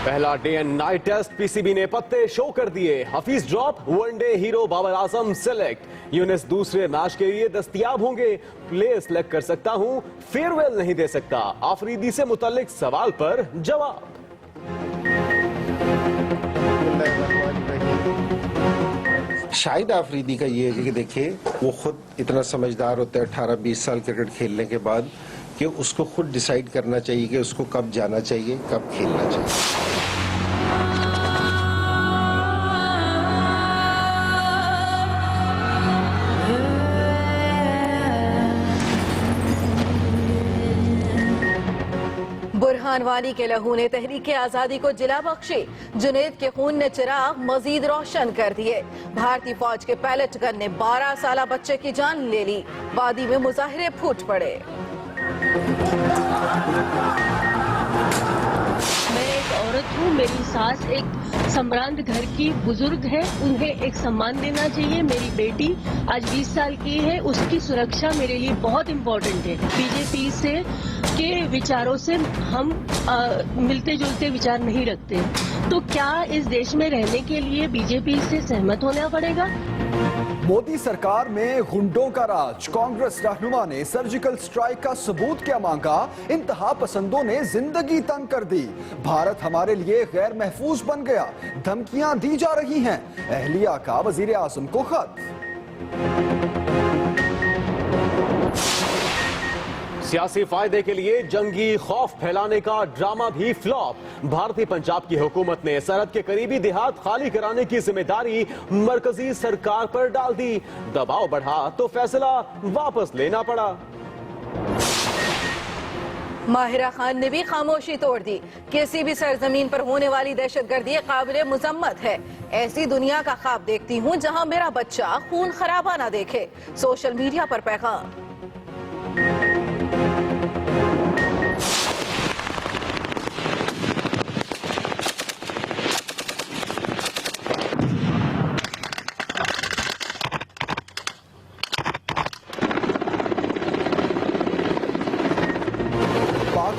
पहला day and night test PCB ने पत्ते शो कर दिए। Hafeez drop, one day hero Babar Azam select. Younis दूसरे मैच के लिए दस्तयाब होंगे। प्ले सेलेक्ट कर सकता हूं, फेयरवेल नहीं दे सकता। आफरीदी से मुतल्लिक सवाल पर जवाब। शाहिद आफरीदी का ये है कि देखिए वो खुद इतना समझदार होता है 18-20 साल क्रिकेट खेलने के बाद कि उसको खुद डिसाइड करना चाहिए कि उसको कब जाना चाहिए, कब खेलना चाहिए। बुरहान वानी के लहू ने तहरीके आजादी को जिला बख्शी। जुनेद के खून ने चिराग मजीद रोशन कर दिए। भारतीय फौज के पायलट गन ने 12 साला बच्चे की जान ले ली। वादी में मुजाहिरे फूट पड़े। मैं एक औरत हूँ, मेरी सास एक सम्रांत घर की बुजुर्ग है, उन्हें एक सम्मान देना चाहिए। मेरी बेटी आज 20 साल की है, उसकी सुरक्षा मेरे लिए बहुत इम्पोर्टेंट है। बीजेपी से के विचारों से हम मिलते जुलते विचार नहीं रखते, तो क्या इस देश में रहने के लिए बीजेपी से सहमत होना पड़ेगा? मोदी सरकार में गुंडों का राज। कांग्रेस रहनुमा ने सर्जिकल स्ट्राइक का सबूत क्या मांगा? इंतहा पसंदों ने जिंदगी तंग कर दी। भारत हमारे लिए गैर महफूज बन गया। धमकियां दी जा रही हैं। अहलिया का वजीर आजम को खत। सियासी फायदे के लिए जंगी खौफ फैलाने का ड्रामा भी फ्लॉप। भारतीय पंजाब की हुकूमत ने सरहद के करीबी देहात खाली कराने की जिम्मेदारी मरकजी सरकार पर डाल दी। दबाव बढ़ा तो फैसला वापस लेना पड़ा। माहिरा खान ने भी खामोशी तोड़ दी। किसी भी सरजमीन पर होने वाली दहशतगर्दी काबिले मुजम्मत है। ऐसी दुनिया का ख्वाब देखती हूँ जहाँ मेरा बच्चा खून खराबा ना देखे। सोशल मीडिया पर पैगाम।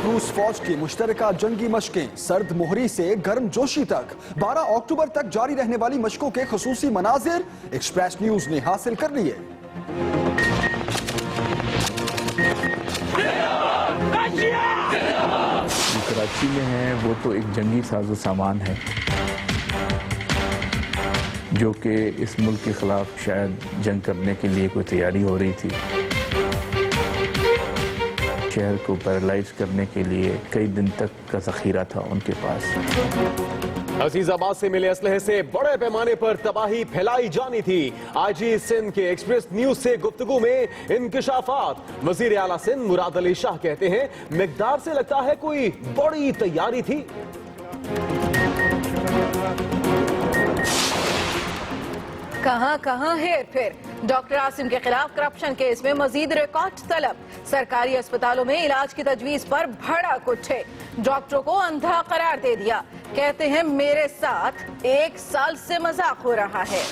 रूस फौज की मुश्तरका जंगी मशकें सर्द मोहरी से गर्म जोशी तक 12 अक्टूबर तक जारी रहने वाली मशकों के खसूसी मनाजिर एक्सप्रेस न्यूज ने हासिल कर लिए। कराची में है वो तो एक जंगी साजो सामान है जो कि इस मुल्क के खिलाफ शायद जंग करने के लिए कोई तैयारी हो रही थी। शहर को पैरालाइज करने के लिए कई दिन तक का ज़ख़ीरा था उनके पास। अजीजाबाद से मिले असलहे से बड़े पैमाने पर तबाही फैलाई जानी थी। आईजी सिंध के एक्सप्रेस न्यूज से गुफ्तगू में इंकिशाफात। वजीर आला सिंध मुराद अली शाह कहते हैं मिकदार से लगता है कोई बड़ी तैयारी थी। कहां हेर फेर। डॉक्टर आसिम के खिलाफ करप्शन केस में मजीद रिकॉर्ड तलब। सरकारी अस्पतालों में इलाज की तजवीज पर भड़क उठे। डॉक्टरों को अंधा करार दे दिया। कहते हैं मेरे साथ 1 साल से मजाक हो रहा है।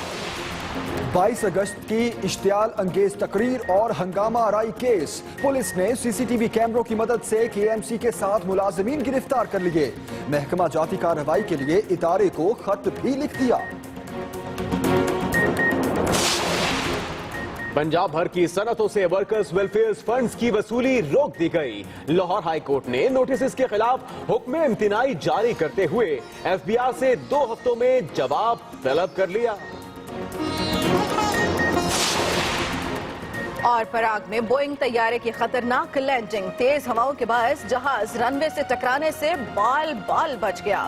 22 अगस्त की इश्तियाल अंगेज तकरीर और हंगामा आराई केस। पुलिस ने सीसीटीवी कैमरों की मदद से केएमसी के 7 मुलाजिमीन गिरफ्तार कर लिए। महकमा जाती कार्रवाई के लिए इदारे को खत भी लिख दिया। पंजाब भर की सनतों से वर्कर्स वेलफेयर फंड्स की वसूली रोक दी गई। लाहौर हाई कोर्ट ने नोटिस के खिलाफ हुक्म इम्तिनाई जारी करते हुए एफबीआर से 2 हफ्तों में जवाब तलब कर लिया। और पराग में बोइंग तैयारे की खतरनाक लैंडिंग। तेज हवाओं के बायस जहाज रनवे से टकराने से बाल बाल बच गया।